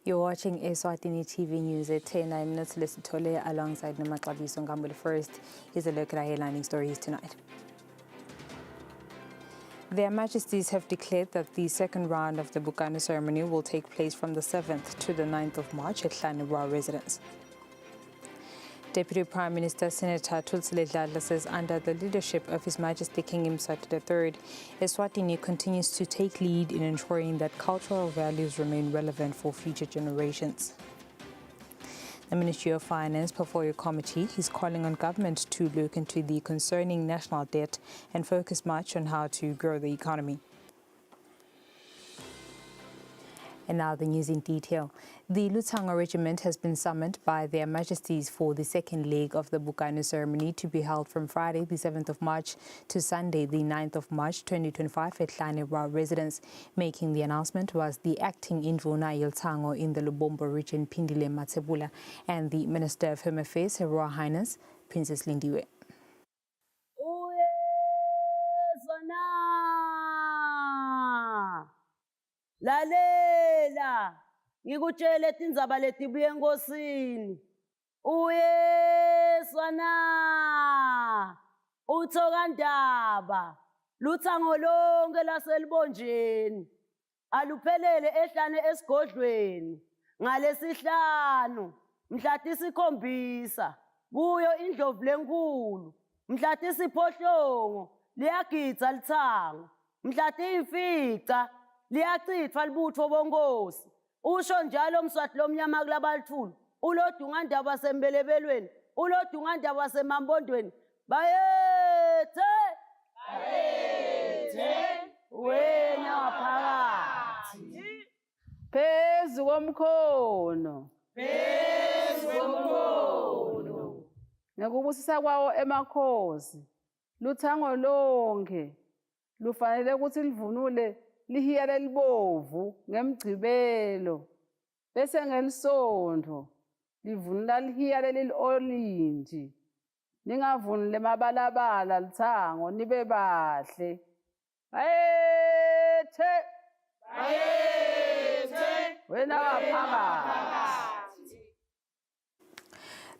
You're watching Eswatini TV News at 10. I'm Nothless Tole alongside Nomakabiso Ngambule. First, here's a look at our headlining stories tonight. Their Majesties have declared that the second round of the Bukana ceremony will take place from the 7th to the 9th of March at Hlaniwa residence. Deputy Prime Minister Senator Thuthile Dladla says under the leadership of His Majesty King Mswati III, Eswatini continues to take lead in ensuring that cultural values remain relevant for future generations. The Ministry of Finance Portfolio Committee is calling on government to look into the concerning national debt and focus much on how to grow the economy. And now the news in detail. The Luthango Regiment has been summoned by Their Majesties for the second leg of the Bukana ceremony to be held from Friday the 7th of March to Sunday the 9th of March 2025 at Hlaniwa residence. Making the announcement was the acting Induna Luthango in the Lubombo region, Pindile Matsebula, and the Minister of Home Affairs, Her Royal Highness Princess Lindiwe. Lalela ngikutshele tindzaba letibuye enkosini uyeswana uthokandaba luthango lonke laselibonjeni aluphelele ehlane esigodlweni ngalesihlanu mhla tisikhombisa kuyo indlovu lenkulu mhla tisiphohlongo liyagidza lithango mhla tiyimfica liyachithwa libutho bonkosi usho njalo Mswati lomnyama kulabalithulu ulodungandaba wasembelebelweni ulodungandaba wasemambondweni bayethe wena waphakathi phezu komkhono ngekubusisa kwawo emakhosi luthango lonke lufanele ukuthi livunule lihiya lelibovu ngemgcibelo bese ngelisondo livunula lihiya leli-orange ningavunule mabalabala lithango nibe bahle bayethe wena waphakathi.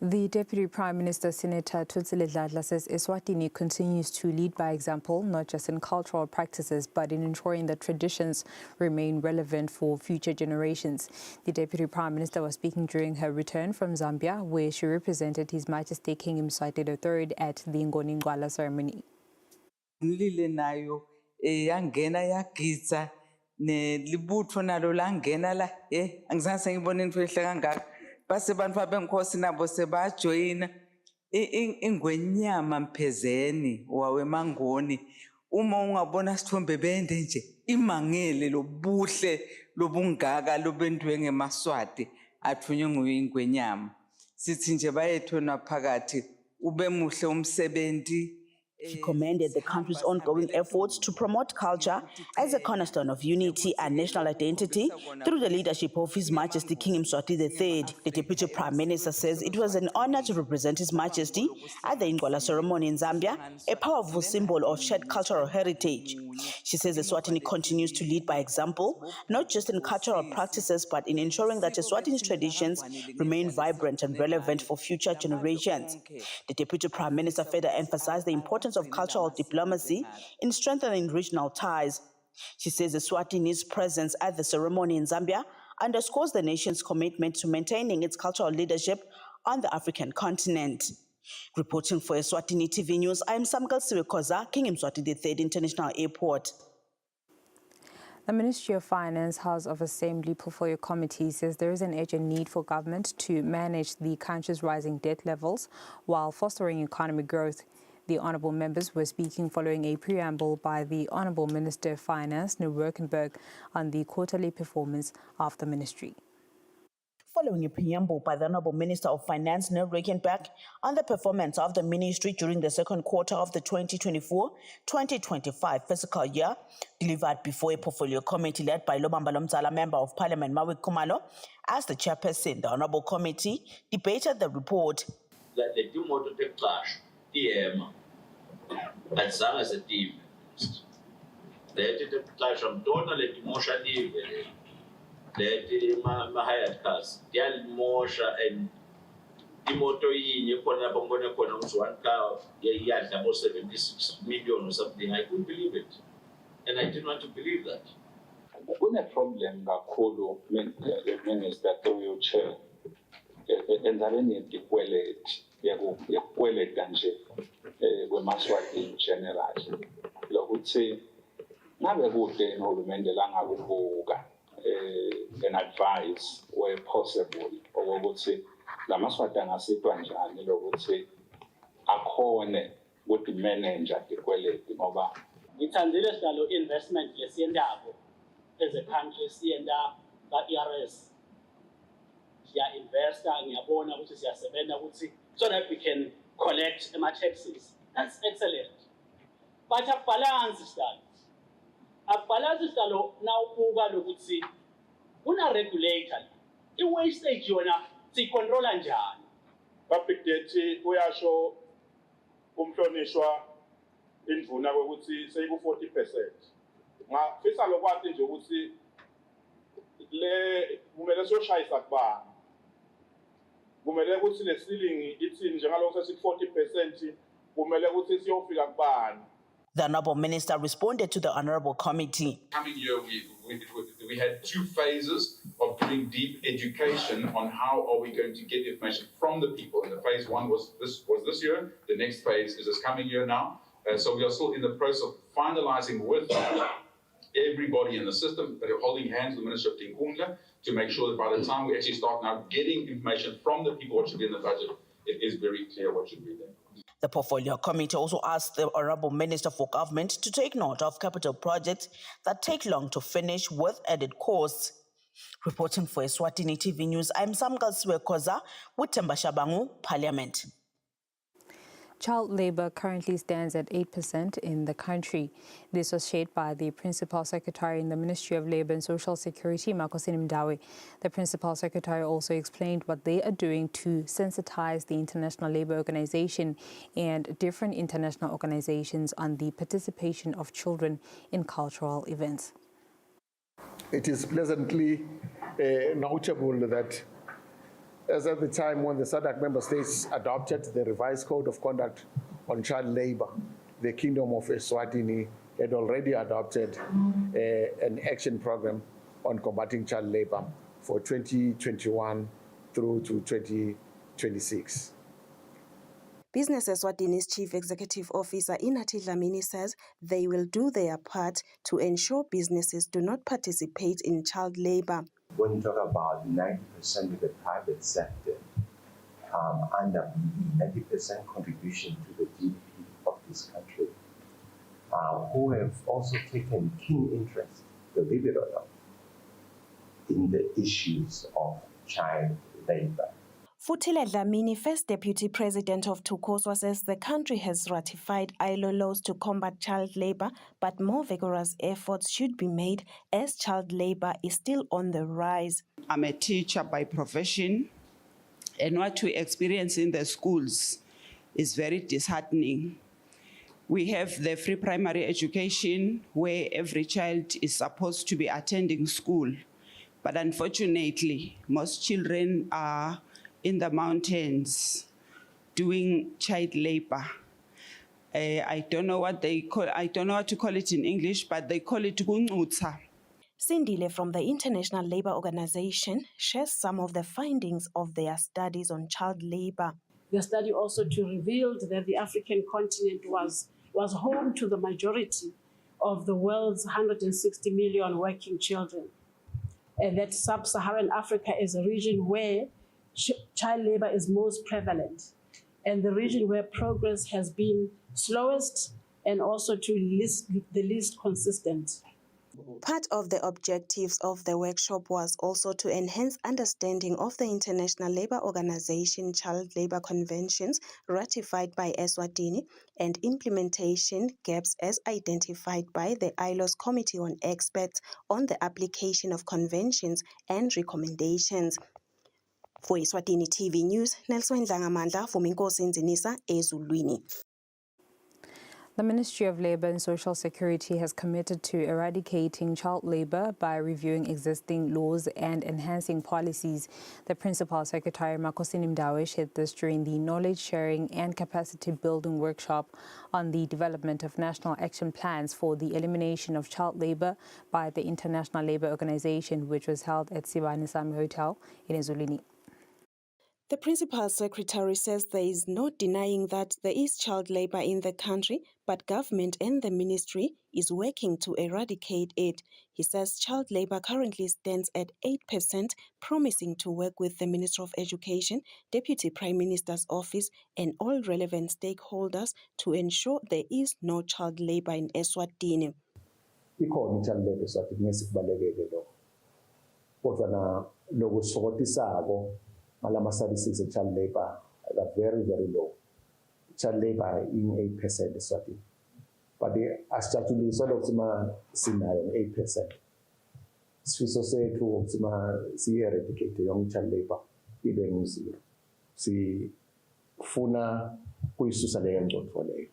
The Deputy Prime Minister, Senator Thuthile Dladla, says Eswatini continues to lead by example, not just in cultural practices, but in ensuring that traditions remain relevant for future generations. The Deputy Prime Minister was speaking during her return from Zambia, where she represented His Majesty King Mswati III at the Ngoni Ngwala ceremony. Nilile nayo yangena yagidza nelibutho nalo langena la angizange sengibone into ehle kangaka base bantu abenkosi nabo sebajoyina ingwenyama Mphezeni wawemangoni uma ungabona sithombe bende nje imangele lobuhle lobungaka lobendwe ngeMaswati athunywe nguyingwenyama sithi nje bayethona phakathi ube muhle umsebenzi. She commended the country's ongoing efforts to promote culture as a cornerstone of unity and national identity through the leadership of His Majesty King Mswati III. The Deputy Prime Minister says it was an honor to represent His Majesty at the Ngwala ceremony in Zambia, a powerful symbol of shared cultural heritage. She says Eswatini continues to lead by example, not just in cultural practices, but in ensuring that Eswatini's traditions remain vibrant and relevant for future generations. The Deputy Prime Minister further emphasized the importance of cultural diplomacy in strengthening regional ties. She says Eswatini's presence at the ceremony in Zambia underscores the nation's commitment to maintaining its cultural leadership on the African continent. Reporting for Eswatini TV News, I am Samgal Siwekoza, King Mswati III International Airport. The Ministry of Finance House of Assembly Portfolio Committee says there is an urgent need for government to manage the country's rising debt levels while fostering economic growth. The honourable members were speaking following a preamble by the Honourable Minister of Finance, Neil Raukenberg, on the quarterly performance of the ministry. Following a preamble by the Honourable Minister of Finance, Neil Raukenberg, on the performance of the ministry during the second quarter of the 2024-2025 fiscal year, delivered before a portfolio committee led by Lobamba Lomzala, Member of Parliament Mawik Kumalo, as the chairperson, the Honourable Committee debated the report. That the two motor take clash, TM, as long as a team. They did a clash of donor, let emotion Let my hired cars, Dial Mosha and imoto yinye khona lapho ngibone khona ukuthi one car yadla about 76 million or something. I couldn't believe it. And I didn't want to believe that. Kune-problem kakhulu minister to-wheelchair endzabeni yetikweleti yekukweleta nje kwemaswati generally lokuthi ngabe kude nohulumende langakubuka an advice where possible okokuthi la maswati angasitwa njani lokuthi akhone ukuthi manager tikweleti ngoba ngithandile sidalo investment lesiyendabo as a country siyenda ka-ERS siya-investa ngiyabona ukuthi siyasebenza ukuthi so that we can collect ama-taxes. That's excellent. But akubalance sidalo nawubuka lokuthi kuna-regulator i-wastage yona siyicontrola njani. Public debt uyasho umhlonishwa indvuna ukuthi seyiku-40%. Ngafisa lokwathi nje ukuthi kumele siyoshayisa kubani. Kumele ukuthi le ceiling ithi njengalokho sesiku-40% kumele ukuthi siyofika kubani. The Honourable Minister responded to the Honourable Committee. Coming year, we had 2 phases of doing deep education on how are we going to get information from the people. And the phase 1 was this year. The next phase is this coming year now. So we are still in the process of finalising with everybody in the system, that are holding hands with the Minister of Tinkundla to make sure that by the time we actually start now getting information from the people what should be in the budget, it is very clear what should be there. The Portfolio Committee also asked the Honourable Minister for Government to take note of capital projects that take long to finish with added costs. Reporting for Eswatini TV News, I'm Samgal Swekoza with Themba Shabangu, Parliament. Child labour currently stands at 8% in the country. This was shared by the Principal Secretary in the Ministry of Labour and Social Security, Makosini Mdawe. The Principal Secretary also explained what they are doing to sensitize the International Labour Organization and different international organizations on the participation of children in cultural events. It is pleasantly notable that as at the time when the SADC member states adopted the revised code of conduct on child labor, the Kingdom of Eswatini had already adopted an action program on combating child labor for 2021 through to 2026. Business Eswatini's Chief Executive Officer Inathi Dlamini says they will do their part to ensure businesses do not participate in child labor. When you talk about 90% of the private sector, under 90% contribution to the GDP of this country, who have also taken keen interest, believe it or not, in the issues of child labor. Futile Dlamini, First Deputy President of Tukoswa, says the country has ratified ILO laws to combat child labor, but more vigorous efforts should be made as child labor is still on the rise. I'm a teacher by profession, and what we experience in the schools is very disheartening. We have the free primary education where every child is supposed to be attending school, but unfortunately, most children are in the mountains doing child labor. I don't know what they call, I don't know how to call it in English, but they call it kunqutha. Sindile from the International Labour Organization shares some of the findings of their studies on child labor. The study also revealed that the African continent was home to the majority of the world's 160 million working children, and that sub-Saharan Africa is a region where child labor is most prevalent, and the region where progress has been slowest and also the least consistent. Part of the objectives of the workshop was also to enhance understanding of the International Labour Organization Child Labour Conventions ratified by Eswatini and implementation gaps as identified by the ILO's Committee on Experts on the Application of Conventions and Recommendations. For Eswatini TV News, Nelson Dlangamandla, Fuminkosi Nzinisa, Ezulwini. The Ministry of Labour and Social Security has committed to eradicating child labour by reviewing existing laws and enhancing policies. The Principal Secretary, Makosini Mdawe, shared this during the Knowledge Sharing and Capacity Building Workshop on the development of national action plans for the elimination of child labour by the International Labour Organization, which was held at Sibani Sami Hotel in Ezulwini. The Principal Secretary says there is no denying that there is child labour in the country, but government and the ministry is working to eradicate it. He says child labour currently stands at 8%, promising to work with the Minister of Education, Deputy Prime Minister's Office and all relevant stakeholders to ensure there is no child labour in Eswatini. Ikhona i-child labour eSwatini ngesikubalekele lo. Kodwa na lokusokotisako malama services e-child labour are very, very low. Child labour in 8% eSwatini. But asijatshulisa lokuthi ma sinayo 8%. Sifiso sethu ukuthi ma siyi-eradicate yonke i-child labour ibe ngu-0. Sifuna kuyisusa leyo ngcondvo leyo.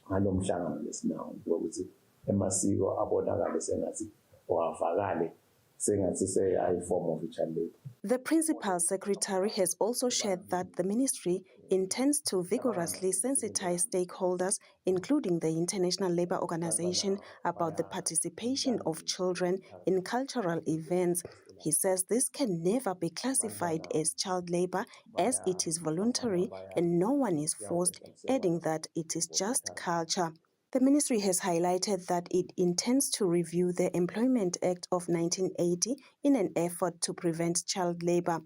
Ngalo mhlangano lesinawo ukuthi emasiko abonakale sengathi owavakale sengathi seyi-form of child labour. The Principal Secretary has also shared that the ministry intends to vigorously sensitize stakeholders, including the International Labour Organization, about the participation of children in cultural events. He says this can never be classified as child labour as it is voluntary and no one is forced, adding that it is just culture. The ministry has highlighted that it intends to review the Employment Act of 1980 in an effort to prevent child labour.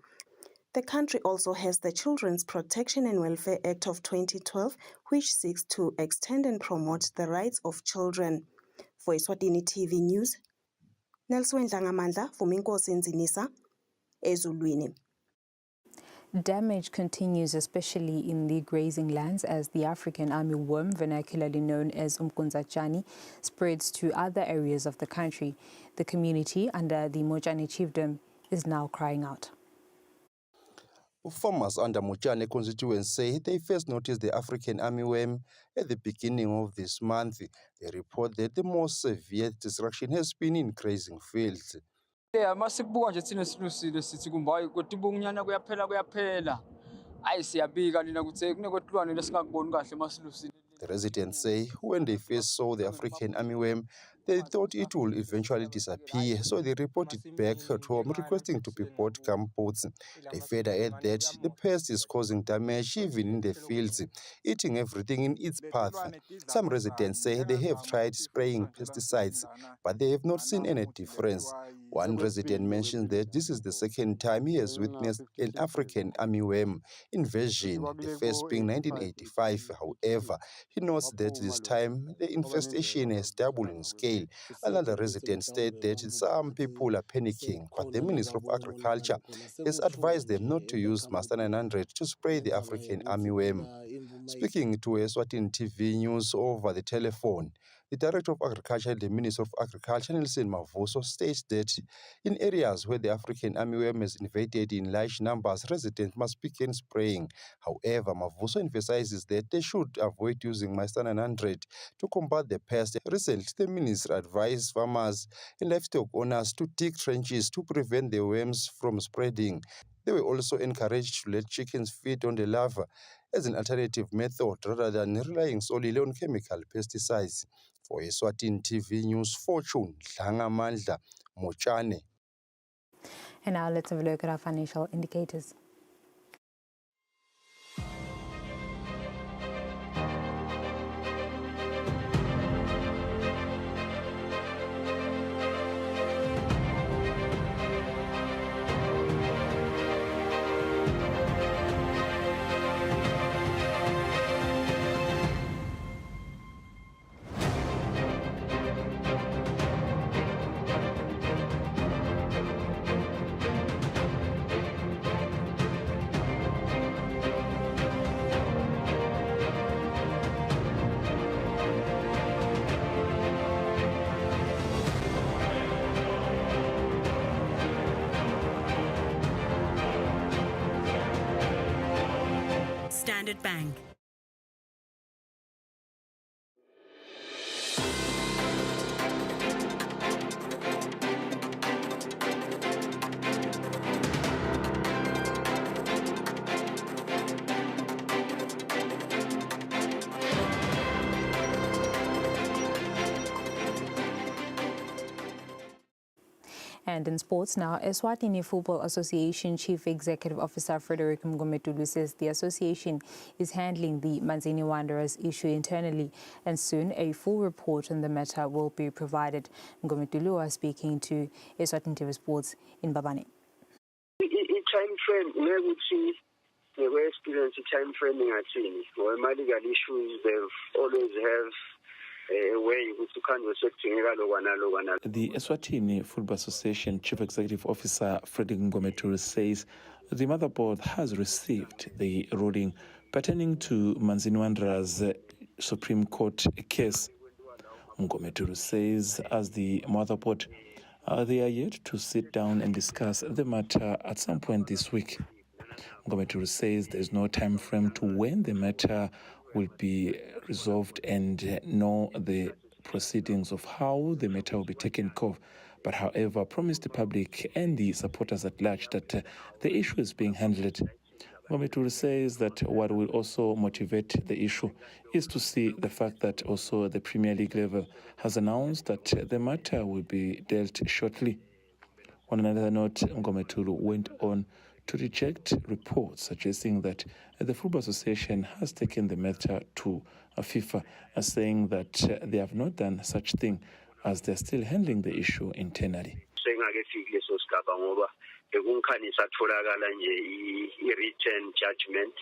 The country also has the Children's Protection and Welfare Act of 2012, which seeks to extend and promote the rights of children. For Eswatini TV News, Nelson Dlangamandla, Fuminkosi Nzinisa, Ezulwini. Damage continues, especially in the grazing lands, as the African armyworm, vernacularly known as Umkunzatshani, spreads to other areas of the country. The community under the Mojani chiefdom is now crying out. Farmers under Mojani constituency say they first noticed the African armyworm at the beginning of this month. They report that the most severe destruction has been in grazing fields. Masikubuka nje thina silusile sithi kumba hayi kodwa ibungunyana kuyaphela hayi siyabika nina ukuthi kunekotlwane lesingakuboni kahle masilusile. The residents say when they first saw the African armyworm, they thought it would eventually disappear, so they reported back at home requesting to be bought gumboots. They further add that the pest is causing damage even in the fields, eating everything in its path. Some residents say they have tried spraying pesticides, but they have not seen any difference. One resident mentions that this is the second time he has witnessed an African armyworm invasion, the first being 1985. However, he notes that this time the infestation has doubled in scale. Another resident stated that some people are panicking, but the Minister of Agriculture has advised them not to use Master 900 to spray the African armyworm. Speaking to Eswatini TV News over the telephone, the Director of Agriculture and the Minister of Agriculture, Nelson Mavuso, states that in areas where the African armyworm has invaded in large numbers, residents must begin spraying. However, Mavuso emphasizes that they should avoid using Master 900 to combat the pest. Recently, the Minister advised farmers and livestock owners to dig trenches to prevent the worms from spreading. They were also encouraged to let chickens feed on the larvae as an alternative method rather than relying solely on chemical pesticides. For Eswatini TV News, Fortune Dlangamandla, Mojani. And now let's have a look at our financial indicators. Standard Bank. And in sports now, Eswatini Football Association Chief Executive Officer Frederick Mgometulu says the association is handling the Manzini Wanderers issue internally, and soon a full report on the matter will be provided. Mgometulu was speaking to Eswatini TV Sports in Babane. I-time frame ngekuthi ngekwe-experience i-time frame engathini ngoba ama-legal issues they always have a way ukuthi ukhanjwe sekudingeka lokwana. The Eswatini Football Association Chief Executive Officer Frederick Mgometulu says the motherboard has received the ruling pertaining to Manzini Wanderers' Supreme Court case. Mgometulu says as the motherboard, they are yet to sit down and discuss the matter at some point this week. Mgometulu says there is no time frame to when the matter will be resolved and know the proceedings of how the matter will be taken care of, but however promised the public and the supporters at large that the issue is being handled. Mgometulu says that what will also motivate the issue is to see the fact that also the Premier League level has announced that the matter will be dealt shortly. On another note, Mgometulu went on to reject reports suggesting that the Football Association has taken the matter to FIFA, saying that they have not done such thing as they're still handling the issue internally. I-written judgment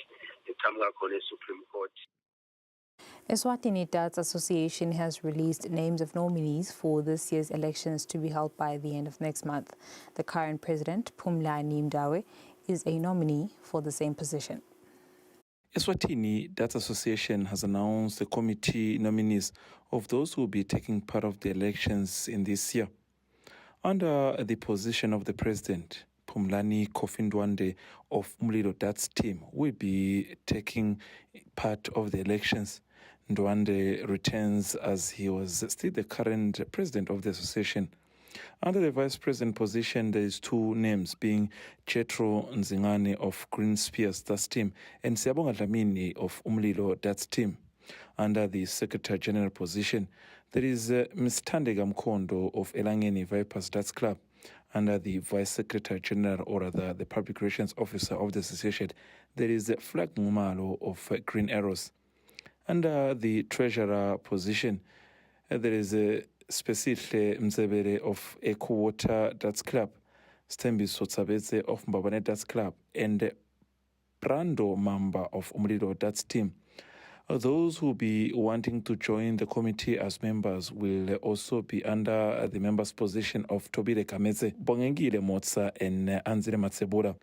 eqhamuka khona e-Supreme Court. Eswatini Darts Association has released names of nominees for this year's elections to be held by the end of next month. The current president, Phumlani Mdawe, is a nominee for the same position. Eswatini Darts Association has announced the committee nominees of those who will be taking part of the elections in this year. Under the position of the president, Phumlani Kofindwande of Umlilo Darts team will be taking part of the elections. Ndwande returns as he was still the current president of the association. Under the vice president position, there is two names, being Chetro Nzingane of Green Spears Darts team and Siyabonga Dlamini of Umlilo Darts team. Under the secretary general position, there is Ms. Thandeka Mkhondo of Elangeni Vipers Darts Club. Under the vice secretary general, or rather the public relations officer of the association, there is Flag Ngumalo of Green Arrows. Under the treasurer position, there is Spesihle Mzebere of Ecowater Darts Club, Stembiso Tsabetse of Mbabane Darts Club, and Brando Mamba of Umlilo Darts team. Those who will be wanting to join the committee as members will also be under the members' position of Tobile Kameze, Bongengile Motsa, and Anzile Matsebula.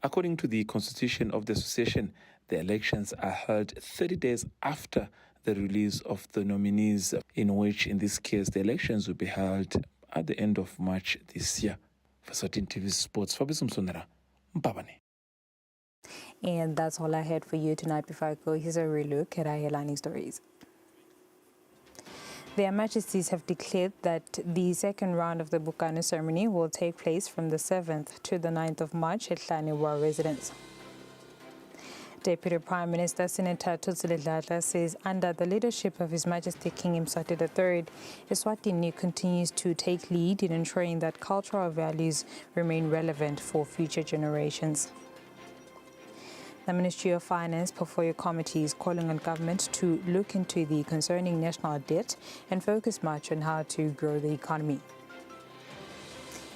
According to the constitution of the association, the elections are held 30 days after the release of the nominees, in which, in this case, the elections will be held at the end of March this year. For Eswatini TV Sports, Fabrice Msonera, Mbabane. And that's all I had for you tonight. Before I go, here's a relook at our headlining stories. Their Majesties have declared that the second round of the Bukane ceremony will take place from the 7th to the 9th of March at Hlaniwa residence. Deputy Prime Minister Senator Thuthile Dladla says under the leadership of His Majesty King Mswati III, Eswatini continues to take lead in ensuring that cultural values remain relevant for future generations. The Ministry of Finance Portfolio Committee is calling on government to look into the concerning national debt and focus much on how to grow the economy.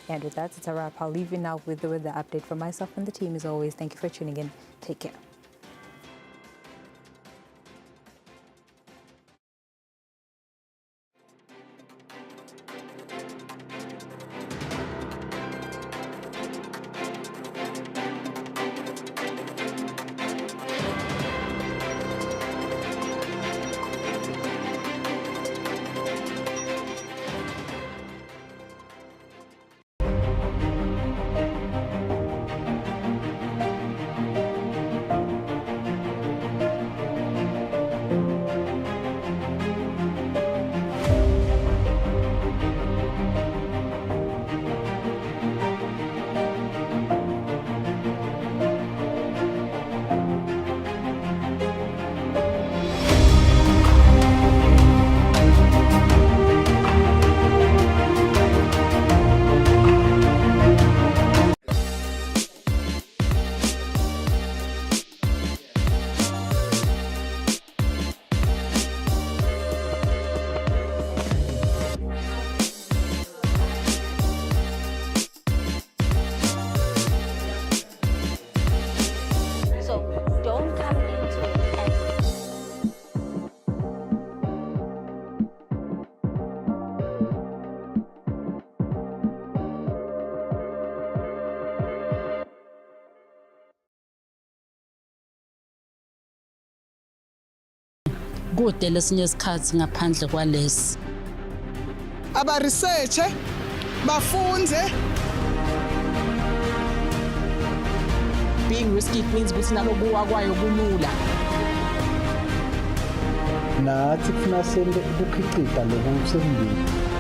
And with that, it's a wrap. I'll leave you now with the weather update from myself and the team. As always, thank you for tuning in. Take care. kude lesinye isikhathi ngaphandle kwalesi. Aba-researche, bafunze. Being risky means ukuthi nalokuwa kwayo kulula. Nathi kufuna sente ukukhicita loku sekulungile.